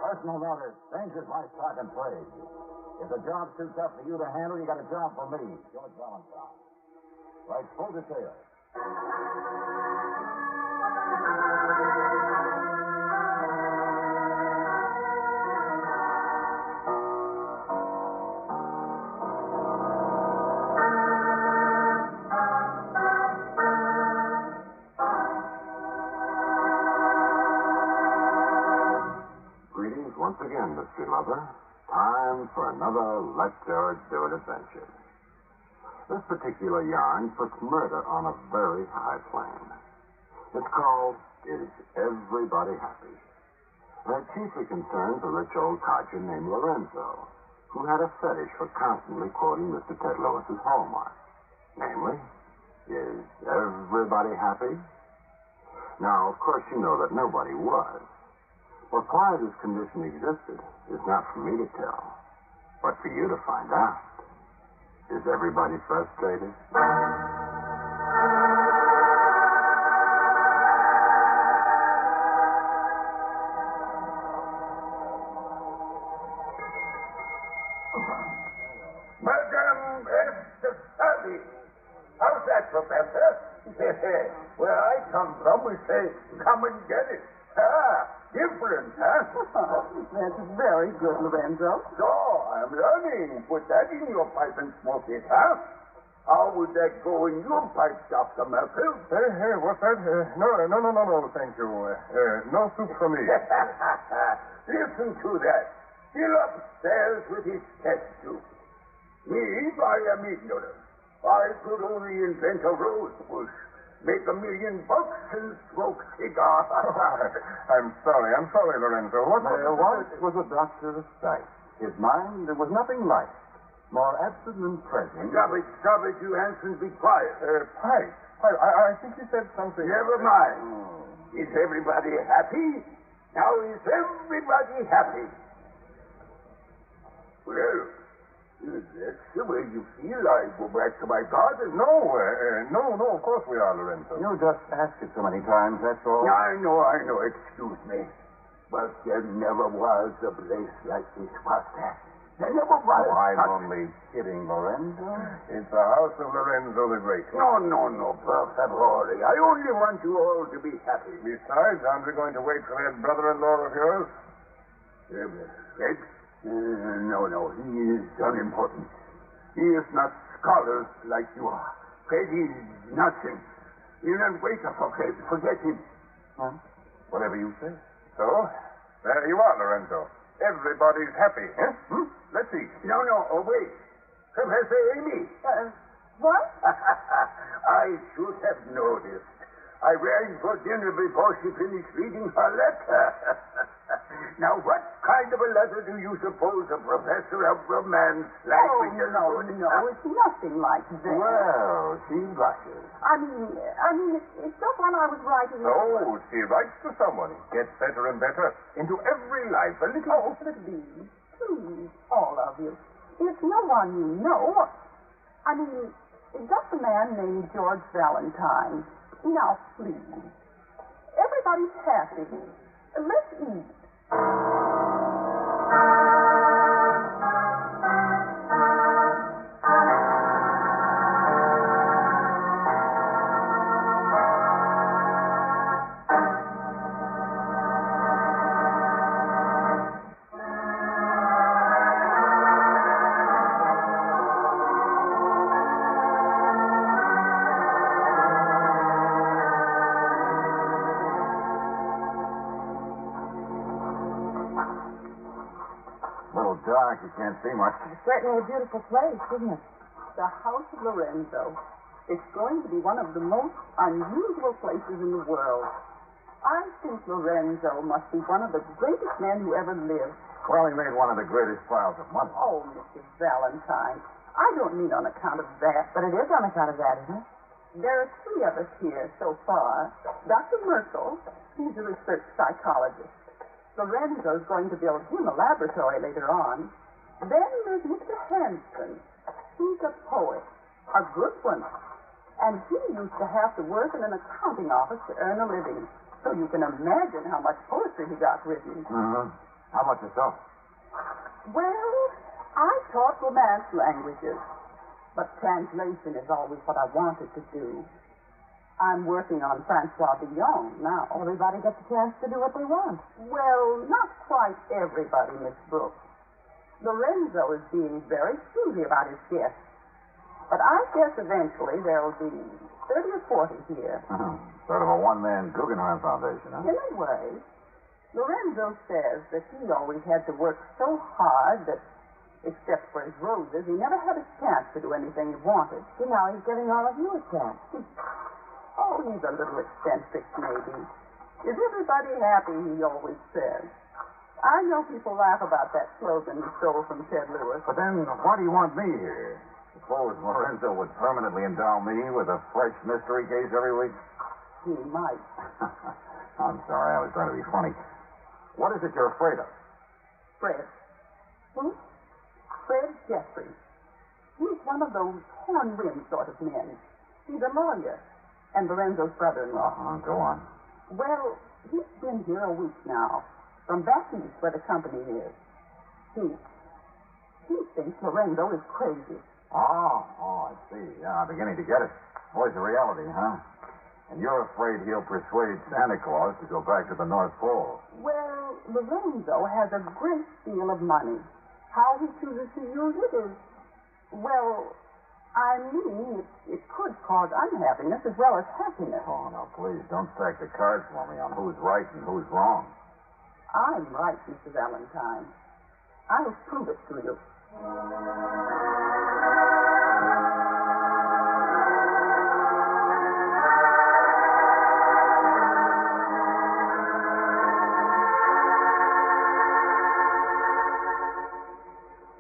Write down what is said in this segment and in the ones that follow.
Personal notice. Danger's my stock and trade. If the job's too tough for you to handle, you got a job for me, George Valentine. Right, full details. Once again, mystery lover, time for another Let George Do It adventure. This particular yarn puts murder on a very high plane. It's called Is Everybody Happy? And it chiefly concerns a rich old codger named Lorenzo, who had a fetish for constantly quoting Mr. Ted Lewis's hallmark. Namely, is everybody happy? Now, of course, you know that nobody was. But why this condition existed is not for me to tell, but for you to find out. Is everybody frustrated? Madame Ep241. How's that, Professor? Where I come from, we say, come and get it. Different, huh? That's very good, Lorenzo. So, I'm learning. Put that in your pipe and smoke it, huh? How would that go in your pipe, Dr. Murphy? Hey, what's that? No, thank you. No soup for me. Listen to that. Still upstairs with his test tube. Me, I am ignorant. I could only invent a rose bush, make $1 million and smoke cigars. I'm sorry, Lorenzo. What was a doctor of sight. His mind, there was nothing like it. More absent than present. Stop it, you Hanson, be quiet. Pipe. I think you said something. Never mind. Is everybody happy? Now, is everybody happy? Well, if that's the way you feel, I go back to my garden. No, of course we are, Lorenzo. You just asked it so many times, that's all. I know. Excuse me. But there never was a place like this, was there? There never was. Oh, I'm only kidding, Lorenzo. It's the house of Lorenzo the Great. No, per favore. I only want you all to be happy. Besides, aren't we going to wait for that brother-in-law of yours? Fred? No, he is unimportant. He is not scholars like you are. Fred is nothing. He'll not wait up for Fred. Forget him. Huh? Whatever you say. So, there you are, Lorenzo. Everybody's happy, huh? Let's see. No, wait. Professor Amy. What? I should have noticed. I rang for dinner before she finished reading her letter. Now, what kind of a letter do you suppose a professor of romance like me to no, it's nothing like that. Well, she blushes. I mean, it's just when I was writing. So, she writes to someone, gets better and better, into every life, a little... Oh, please, all of you. It's no one you know. I mean, just a man named George Valentine. Now, please. Everybody's happy. Let's eat. Dark, you can't see much. It's certainly a beautiful place, isn't it? The House of Lorenzo. It's going to be one of the most unusual places in the world. I think Lorenzo must be one of the greatest men who ever lived. Well, he made one of the greatest piles of money. Oh, Mr. Valentine, I don't mean on account of that. But it is on account of that, isn't it? There are 3 of us here so far. Dr. Merkel, he's a research psychologist. Lorenzo's going to build him a laboratory later on. Then there's Mr. Hanson. He's a poet, a good one. And he used to have to work in an accounting office to earn a living. So you can imagine how much poetry he got written. Mm-hmm. How about yourself? Well, I taught Romance languages, but translation is always what I wanted to do. I'm working on Francois Villon now. Everybody gets a chance to do what they want. Well, not quite everybody, Miss Brooks. Lorenzo is being very choosy about his guests. But I guess eventually there'll be 30 or 40 here. Sort of a one-man Guggenheim Foundation, huh? In a way, Lorenzo says that he always had to work so hard that, except for his roses, he never had a chance to do anything he wanted. See, now he's giving all of you a chance. Oh, he's a little eccentric, maybe. Is everybody happy, he always says. I know people laugh about that slogan he stole from Ted Lewis. But then, why do you want me here? Suppose Lorenzo would permanently endow me with a fresh mystery case every week? He might. I'm sorry, I was trying to be funny. What is it you're afraid of? Fred. Who? Fred Jeffries. He's one of those horn-rimmed sort of men. He's a lawyer. And Lorenzo's brother-in-law. Go on. Well, he's been here a week now, from back east where the company is. He thinks Lorenzo is crazy. Oh, I see. Yeah, I'm beginning to get it. Boy's a reality, huh? And you're afraid he'll persuade Santa Claus to go back to the North Pole. Well, Lorenzo has a great deal of money. How he chooses to use it is, well, I mean, it could cause unhappiness as well as happiness. Oh, now, please, don't stack the cards for me on who's right and who's wrong. I'm right, Mr. Valentine. I'll prove it to you.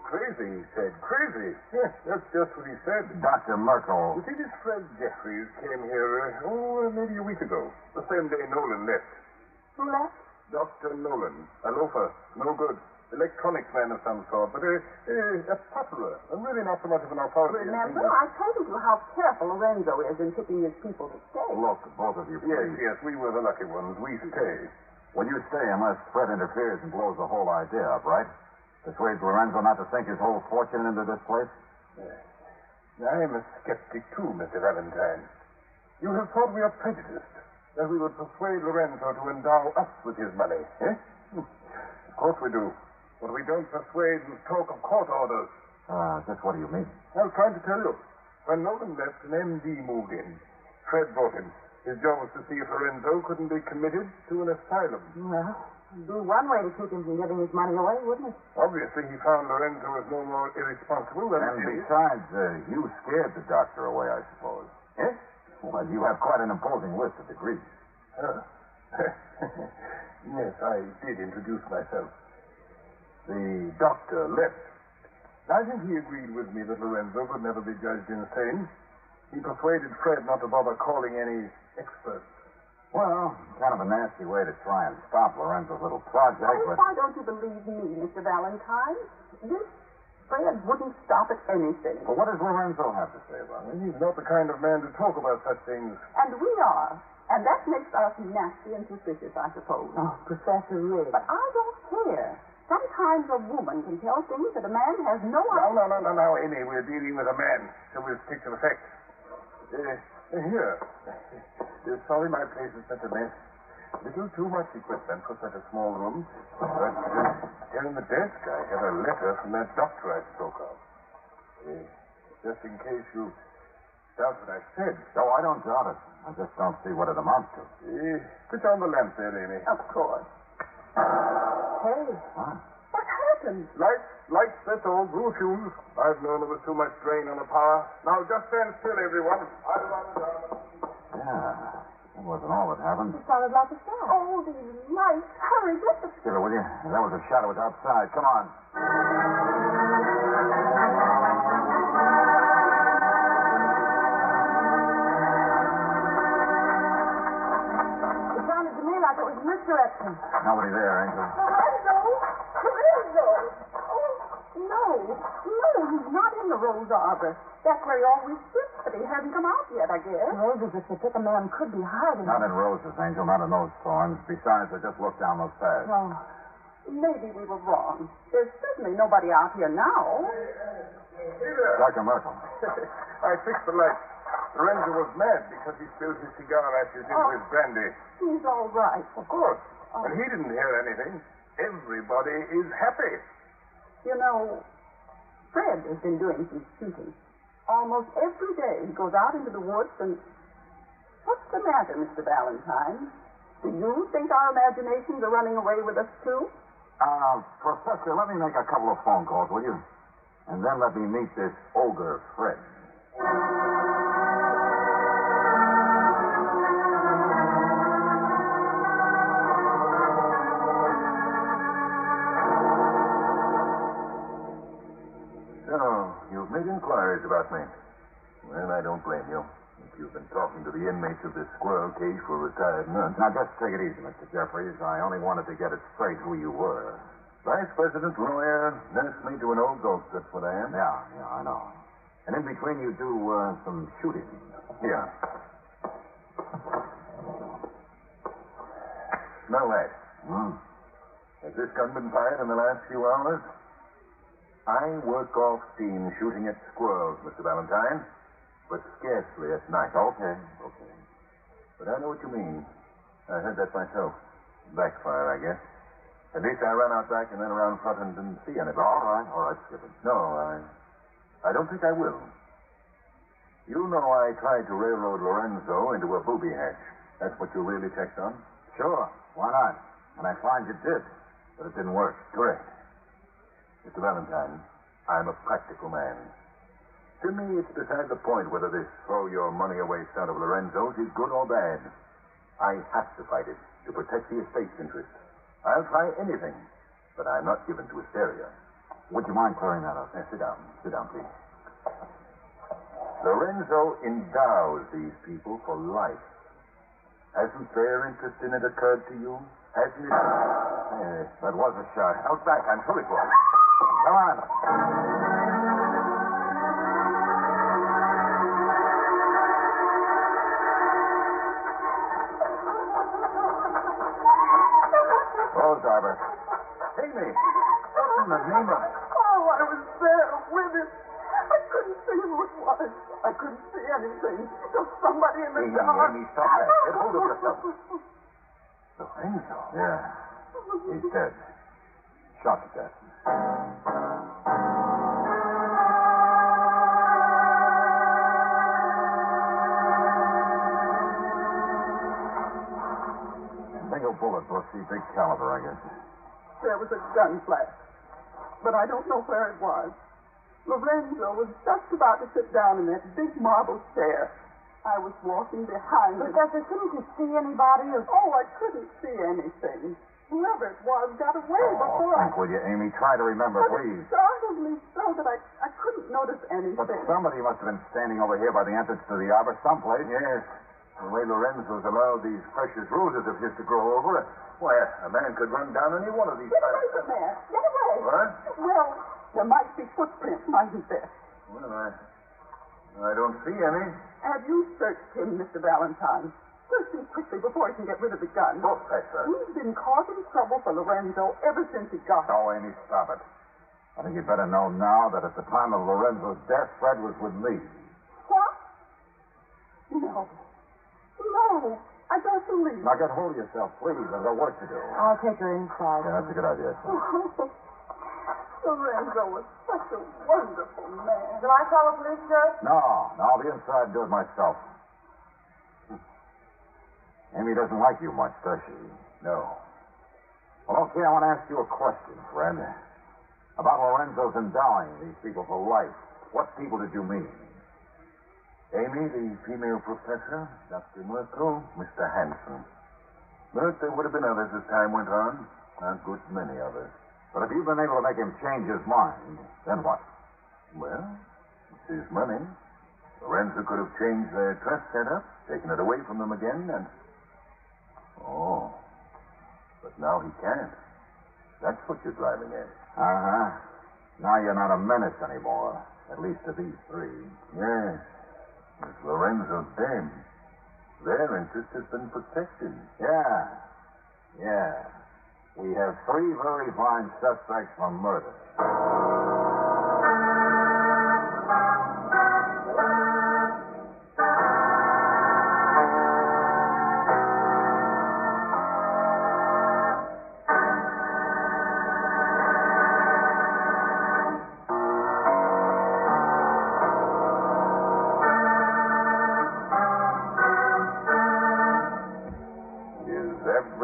Crazy, he said. Crazy. Yes, that's just what he said. Dr. Merkel. You see, this Fred Jeffries came here, maybe a week ago. The same day Nolan left. Who left? Dr. Nolan. A loafer. No good. Electronics man of some sort, but a potterer. And really not so much of an authority. Remember, I told you how careful Lorenzo is in picking his people to stay. Look, both of you, please. Yes, we were the lucky ones. We stay. When you stay, unless Fred interferes and blows the whole idea up, right? Persuades Lorenzo not to sink his whole fortune into this place? I'm a skeptic, too, Mr. Valentine. You have thought we are prejudiced, that we would persuade Lorenzo to endow us with his money, eh? Of course we do. But we don't persuade and talk of court orders. Just what do you mean? I was trying to tell you. When Nolan left, an MD moved in. Fred brought him. His job was to see if Lorenzo couldn't be committed to an asylum. Well, it'd be one way to keep him from giving his money away, wouldn't it? Obviously, he found Lorenzo was no more irresponsible than And he is. besides, you scared the doctor away, I suppose. Eh? Well, you have quite an imposing list of degrees. Yes, I did introduce myself. The doctor left. I think he agreed with me that Lorenzo would never be judged insane. He persuaded Fred not to bother calling any experts. Well, kind of a nasty way to try and stop Lorenzo's little project, but... Why don't you believe me, Mr. Valentine? This Fred wouldn't stop at anything. But what does Lorenzo have to say about it? He's not the kind of man to talk about such things. And we are. And that makes us nasty and suspicious, I suppose. Oh, Professor Riggs. But I don't care. Sometimes a woman can tell things that a man has no idea. No, Amy. We're dealing with a man, so we'll stick to the facts. Here. Sorry my place is such a mess. Little too much equipment for such a small room. But here in the desk, I have a letter from that doctor I spoke of. Just in case you doubt what I said. No, I don't doubt it. I just don't see what it amounts to. Switch on the lamp there, Amy. Of course. Hey. Huh? What happened? Lights, that's all. Blue fuse. I've known there was too much drain on the power. Now just stand still, everyone. I'll run it down. Yeah, that wasn't all that happened. It sounded like a shot. Oh, these lights. Hurry, get the... Give it, will you? That was a shot. It was outside. Come on. It sounded to me like it was misdirection. Nobody there, Angel. Lorenzo! Lorenzo! Oh, no. No, he's not in the rose arbor. That's where he always sits, but he hasn't come out yet, I guess. Maybe the Pacific man could be hiding. Not in roses, Angel. Not in those thorns. Besides, I just looked down those paths. No. maybe we were wrong. There's certainly nobody out here now. Hey there. Dr. Merkel. I fixed the light. Lorenzo was mad because he spilled his cigar ashes into his brandy. He's all right. Of course. But he didn't hear anything. Everybody is happy. You know, Fred has been doing some shooting. Almost every day he goes out into the woods and... What's the matter, Mr. Valentine? Do you think our imaginations are running away with us, too? Professor, let me make a couple of phone calls, will you? And then let me meet this ogre, Fred. So, you've made inquiries about me. Well, I don't blame you. If you've been talking to the inmates of this squirrel cage for a retired nurse. Now, just take it easy, Mr. Jeffries. I only wanted to get it straight who you were. Vice president, lawyer, nursemaid to an old ghost, that's what I am. Yeah, I know. And in between, you do some shooting. Yeah. Smell that. Has this gun been fired in the last few hours? I work off steam shooting at squirrels, Mr. Valentine, but scarcely at night. Okay. But I know what you mean. I heard that myself. Backfire, I guess. At least I ran out back and then around front and didn't see anything. All right, Skipper. No, I don't think I will. You know I tried to railroad Lorenzo into a booby hatch. That's what you really checked on? Sure. Why not? And I find you did. But it didn't work. Correct. Mr. Valentine, I'm a practical man. To me, it's beside the point whether this throw your money away stunt of Lorenzo's is good or bad. I have to fight it to protect the estate's interests. I'll try anything, but I'm not given to hysteria. Would you mind clearing that up? Sit down. Sit down, please. Lorenzo endows these people for life. Hasn't their interest in it occurred to you? Hasn't it? Hey, that was a shot. Out back, I'm sure it was. Come on. Rose Arbor. Amy, what in the name of... Oh, I was there with it. I couldn't see who it was. I couldn't see anything. Just somebody in the dark. Amy, stop that. Get hold of yourself. Lorenzo? Yeah. He's dead. Shot to death. Single bullet, Bussy. Big caliber, I guess. There was a gun flash, but I don't know where it was. Lorenzo was just about to sit down in that big marble chair. I was walking behind him. Professor, couldn't you see anybody? Oh, I couldn't see anything. Whoever it was got away before Think, will you, Amy? Try to remember, But please. it startled me so that I couldn't notice anything. But somebody must have been standing over here by the entrance to the arbor someplace. Yes. The way Lorenzo's allowed these precious roses of his to grow over it. Why, a man could run down any one of these Get away from there. Get away. What? Well, there might be footprints, mightn't there? Well, I don't see any. Have you searched him, Mr. Valentine? Search him quickly before he can get rid of the gun. Professor. He's been causing trouble for Lorenzo ever since he got it. No, Amy, stop it. I think you'd better know now that at the time of Lorenzo's death, Fred was with me. What? No. No. I don't believe it. Now get hold of yourself, please. I've got work to do. I'll take her inside. Yeah, that's a good idea, son. Lorenzo was such a wonderful man. Shall I call the police, sir? No, I'll be inside and do it myself. Amy doesn't like you much, does she? No. Well, okay, I want to ask you a question, friend. About Lorenzo's endowing these people for life. What people did you mean? Amy, the female professor, Dr. Merkel, Mr. Hanson. But there would have been others as time went on. A good many others. But if you've been able to make him change his mind, then what? Well, it's his money. Lorenzo could have changed their trust setup, taken it away from them again, and... Oh. But now he can't. That's what you're driving at. Uh-huh. Now you're not a menace anymore. At least to these three. Yes. If Lorenzo's dead, their interest has been protected. Yeah. We have 3 very fine suspects for murder.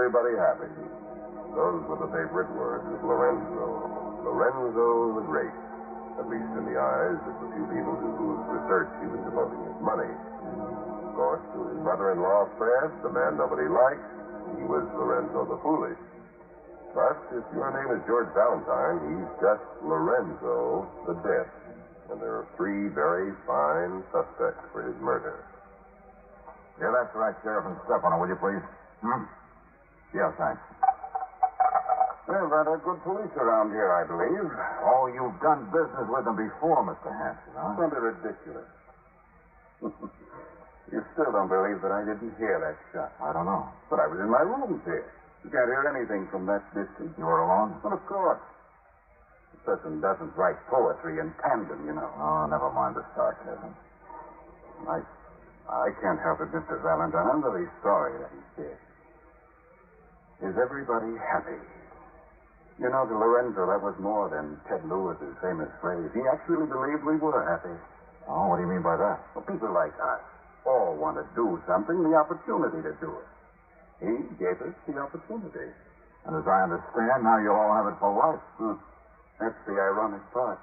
Everybody happy. Those were the favorite words of Lorenzo. Lorenzo the Great. At least in the eyes of the few people to whose research he was devoting his money. Of course, to his brother-in-law, Fred, the man nobody liked, he was Lorenzo the Foolish. But if your name is George Valentine, he's just Lorenzo the Dead. And there are 3 very fine suspects for his murder. Yeah, that's right, Sheriff, and step on it, will you, please? Yeah, thanks. Well, rather good police around here, I believe. Oh, you've done business with them before, Mr. Hanson, huh? Don't be ridiculous. You still don't believe that I didn't hear that shot? I don't know. But I was in my rooms here. You can't hear anything from that distance. You were alone? Well, of course. A person doesn't write poetry in tandem, you know. Oh, never mind the sarcasm. I can't help it, Mr. Valentine. I'm very sorry that he's dead. Is everybody happy? You know, to Lorenzo, that was more than Ted Lewis's famous phrase. He actually believed we were happy. Oh, what do you mean by that? Well, people like us all want to do something, the opportunity to do it. He gave us the opportunity. And as I understand, now you'll all have it for life. That's the ironic part.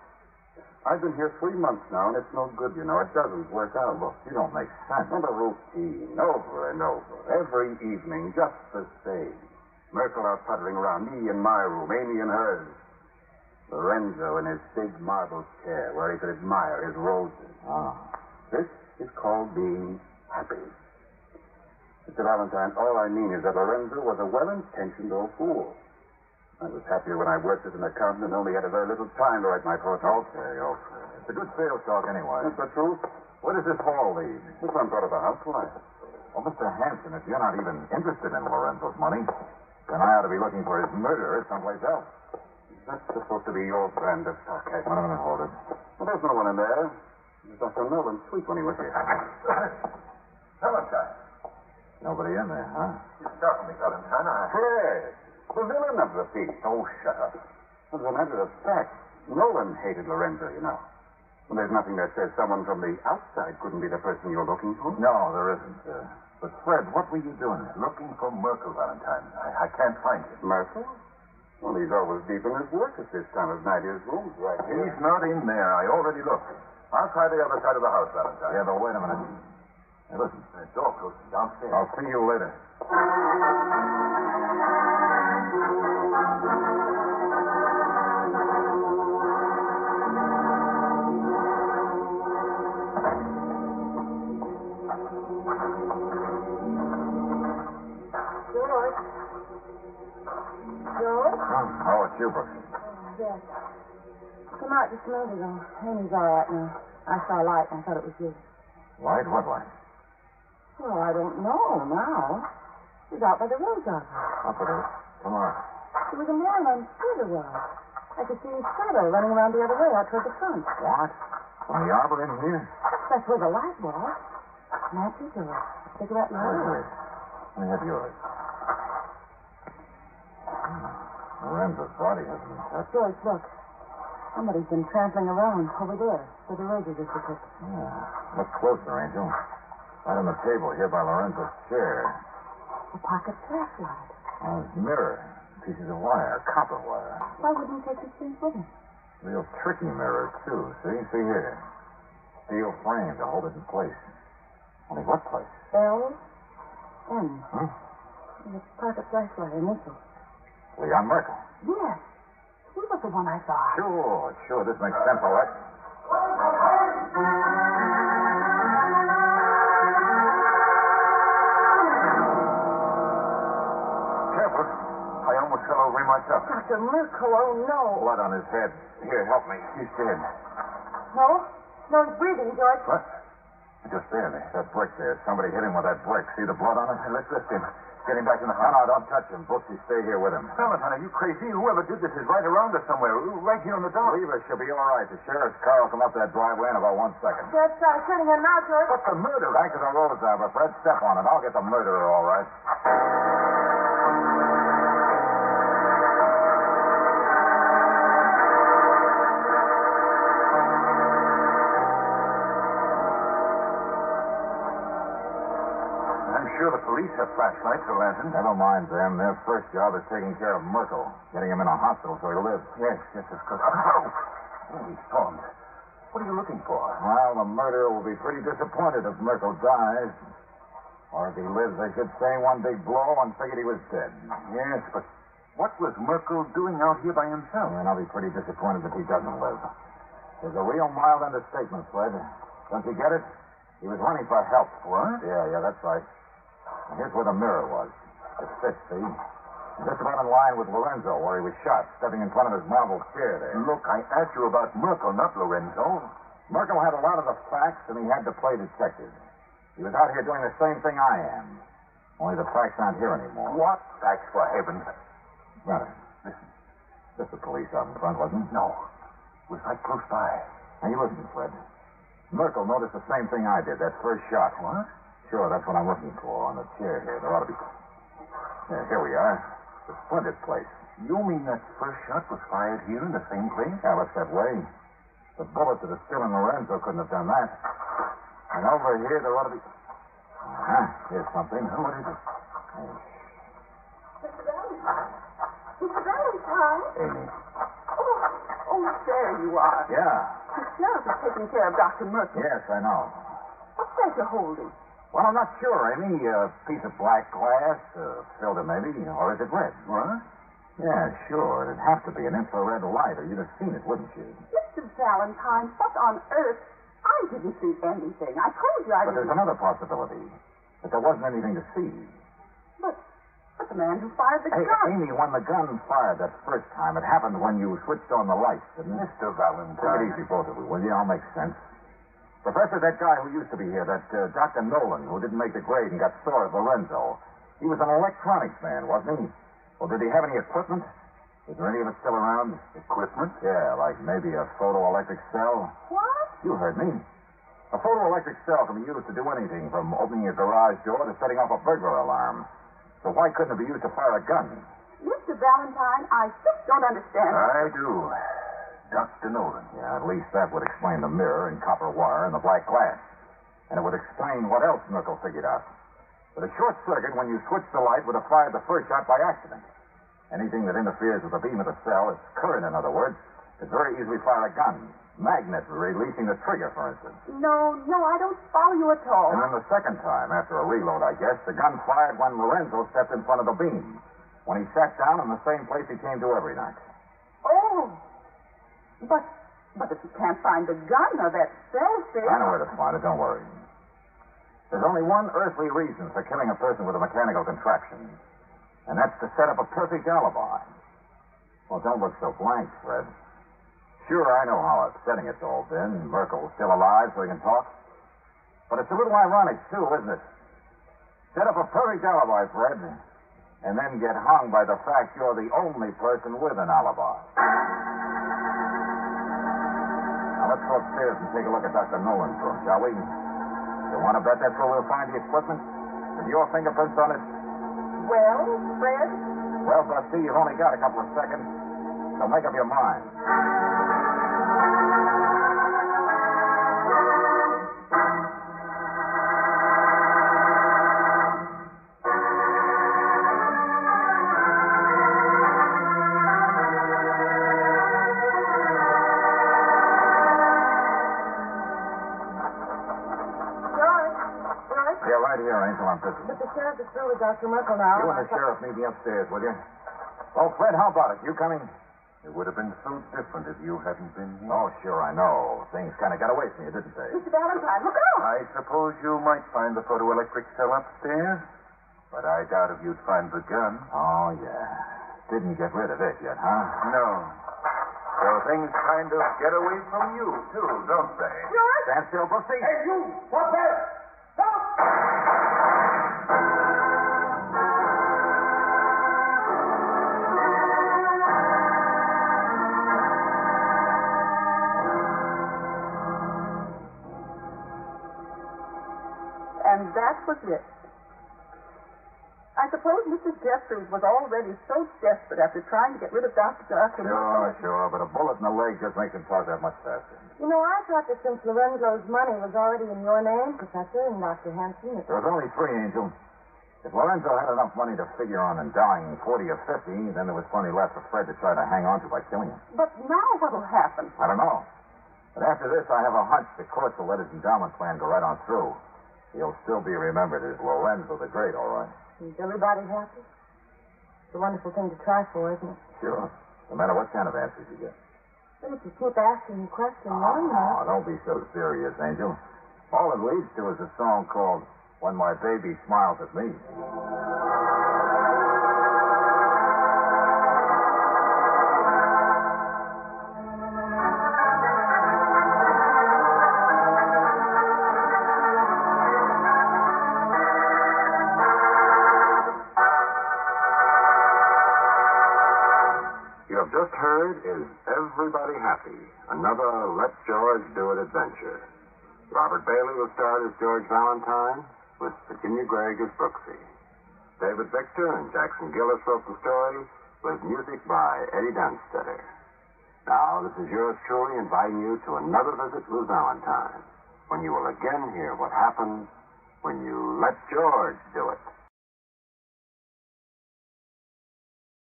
I've been here 3 months now, and it's no good, you know. It doesn't work out. Look, you don't make sense. Well, the routine, over and over, every evening, just the same. Merkel out puttering around, me in my room, Amy in hers. Lorenzo in his big marble chair where he could admire his roses. Oh. This is called being happy. Mr. Valentine, all I mean is that Lorenzo was a well-intentioned old fool. I was happier when I worked as an accountant and only had a very little time to write my poetry. Okay. It's a good sales talk anyway. That's the truth. Where does this hall lead? The front part of the house, why? Well, Mr. Hanson, if you're not even interested in Lorenzo's money, then I ought to be looking for his murderer someplace else. That's supposed to be your brand of sarcasm. Wait a minute, hold it. Well, there's no one in there. It was Dr. Nolan sweet when he was here. Valentine. Nobody in there, huh? You startled me, Valentine. Fred, the villain of the piece. Oh, shut up. As a matter of fact, Nolan hated Lorenzo, you know. Well, there's nothing that says someone from the outside couldn't be the person you're looking for. No, there isn't. But, Fred, what were you doing there? Looking for Merkel, Valentine. I can't find him. Merkel? Well, he's always deep in his work at this time of night. His room's right here. He's not in there. I already looked. I'll try the other side of the house, Valentine. Yeah, but wait a minute. Hey, listen. The door closes downstairs. I'll see you later. George? Oh, it's you, Brooks. Yes. Come out just a minute ago. Amy's all right now. I saw a light and I thought it was you. Light? What light? Well, I don't know now. She's out by the rose office. Up it is. Come on. There was a man, I'm sure there was. I could see his shadow running around the other way out toward the front. What? From the arbor in here? That's where the light was. Matches or a cigarette lighter. Let me have yours. Lorenzo's body hasn't been touched. George, look. Somebody's been trampling around over there where the roses are picked. Yeah. Look closer, Angel. Right on the table here by Lorenzo's chair. A pocket flashlight. On his mirror. Pieces of wire. Copper wire. Why wouldn't he take these things with him? Real tricky mirror, too. See here. Steel frame to hold it in place. Only what place? L.N. Huh? The pocket flashlight initials. Leon Merkel. Yes. He was the one I saw. Sure. This makes sense, all right. Careful. I almost fell over him myself. Dr. Merkel, oh no. Blood on his head. Here, help me. He's dead. No, he's breathing, George. What? Just barely. That brick there. Somebody hit him with that brick. See the blood on it? Let's lift him. Get him back in the No, house. no, don't touch him. Brooksy, stay here with him. Valentine, are you crazy? Whoever did this is right around us somewhere. Right here on the dock. Lever should be all right. The sheriff's car will come up that driveway in about 1 second. Just turning in now, George. What's the murder? Back to the road, driver. Fred, step on it. I'll get the murderer all right. I'm sure the police have flashlights or lanterns. Never mind them. Their first job is taking care of Merkel, getting him in a hospital so he lives. Yes, of course. Oh, he's stormed. What are you looking for? Well, the murderer will be pretty disappointed if Merkel dies. Or if he lives, I should say, one big blow and figured he was dead. Yes, but what was Merkel doing out here by himself? And I'll be pretty disappointed if he doesn't live. There's a real mild understatement, Fred. Don't you get it? He was running for help. What? Yeah, that's right. And here's where the mirror was. It fits, see? Just about in line with Lorenzo, where he was shot, stepping in front of his marble chair there. Look, I asked you about Merkel, not Lorenzo. Merkel had a lot of the facts, and he had to play detective. He was out here doing the same thing I am. Only the facts aren't here anymore. What facts, for heaven's sake? Brother, Listen. just the police out in front, wasn't it? No. It was right close by. Now, you listen, Fred. Merkel noticed the same thing I did, that first shot. What? Sure, that's what I'm looking for, on the chair here. There ought to be... Yeah, here we are. The splintered place. You mean that first shot was fired here in the same place? Yeah, looks that way. The bullet that is still in Lorenzo couldn't have done that. And over here, there ought to be... Here's something. What is it? Mr. Valentine. Mr. Valentine. Amy. Oh, there you are. Yeah. The sheriff is taking care of Dr. Merkel. Yes, I know. What's that you're holding? Well, I'm not sure, Amy. A piece of black glass, filter maybe, or is it red? What? Yeah, sure. It'd have to be an infrared light, or you'd have seen it, wouldn't you? Mr. Valentine, what on earth? I didn't see anything. I told you I But there's didn't. another possibility. That there wasn't anything to see. But the man who fired the Hey, gun. Amy, when the gun fired that first time, it happened when you switched on the lights, didn't it? Mr. Take Valentine. it easy, both of you, will you? I'll make sense. Professor, that guy who used to be here, that Dr. Nolan, who didn't make the grade and got sore at Lorenzo, he was an electronics man, wasn't he? Well, did he have any equipment? Is there any of it still around? Equipment? Yeah, like maybe a photoelectric cell? What? You heard me. A photoelectric cell can be used to do anything from opening a garage door to setting off a burglar alarm. So why couldn't it be used to fire a gun? Mr. Valentine, I just don't understand. I do. Dr. Nolan. Yeah, at least that would explain the mirror and copper wire and the black glass. And it would explain what else Merkel figured out. But a short circuit, when you switch the light, would have fired the first shot by accident. Anything that interferes with the beam of the cell, its current, in other words, could very easily fire a gun. Magnet releasing the trigger, for instance. No, I don't follow you at all. And then the second time, after a reload, I guess, the gun fired when Lorenzo stepped in front of the beam. When he sat down in the same place he came to every night. Oh. But if you can't find the gun or that cell phone... I know where to find it, don't worry. There's only one earthly reason for killing a person with a mechanical contraption. And that's to set up a perfect alibi. Well, don't look so blank, Fred. Sure, I know how upsetting it's all been. Merkel's still alive so he can talk. But it's a little ironic, too, isn't it? Set up a perfect alibi, Fred, and then get hung by the fact you're the only person with an alibi. Now, let's go upstairs and take a look at Dr. Nolan's room, shall we? You want to bet that's where we'll find the equipment? With your fingerprints on it? Well, Fred? Well, Busty, you've only got a couple of seconds, so make up your mind. Yeah, right here, Angel, I'm busy. But the sheriff is through with Dr. Merkel now. You and the sheriff meet me upstairs, will you? Oh, Fred, how about it? You coming? It would have been so different if you hadn't been here. Oh, sure, I know. Things kind of got away from you, didn't they? Mr. Valentine, look out! I suppose you might find the photoelectric cell upstairs, but I doubt if you'd find the gun. Oh, yeah. Didn't get rid of it yet, huh? No. So things kind of get away from you, too, don't they? George! Stand still, Busty. Hey, you! What's that? Stop! that was it. I suppose Mrs. Jeffries was already so desperate after trying to get rid of Dr. Sure, but a bullet in the leg just makes him talk that much faster. You know, I thought that since Lorenzo's money was already in your name, Professor, and Dr. Hanson, There was only 3, Angel. If Lorenzo had enough money to figure on and dying 40 or 50, then there was plenty left for Fred to try to hang on to by killing him. But now what'll happen? I don't know. But after this, I have a hunch the courts will let his endowment plan go right on through. He'll still be remembered as Lorenzo the Great, all right. is everybody happy? It's a wonderful thing to try for, isn't it? Sure. No matter what kind of answers you get. But if you keep asking the question, one Oh, don't be so serious, Angel. All it leads to is a song called When My Baby Smiles at Me. You have just heard Is Everybody Happy? Another Let George Do It adventure. Robert Bailey was starred as George Valentine, with Virginia Gregg as Brooksy. David Victor and Jackson Gillis wrote the story, with music by Eddie Dunstetter. Now, this is yours truly inviting you to another visit with Valentine, when you will again hear what happens when you let George do it.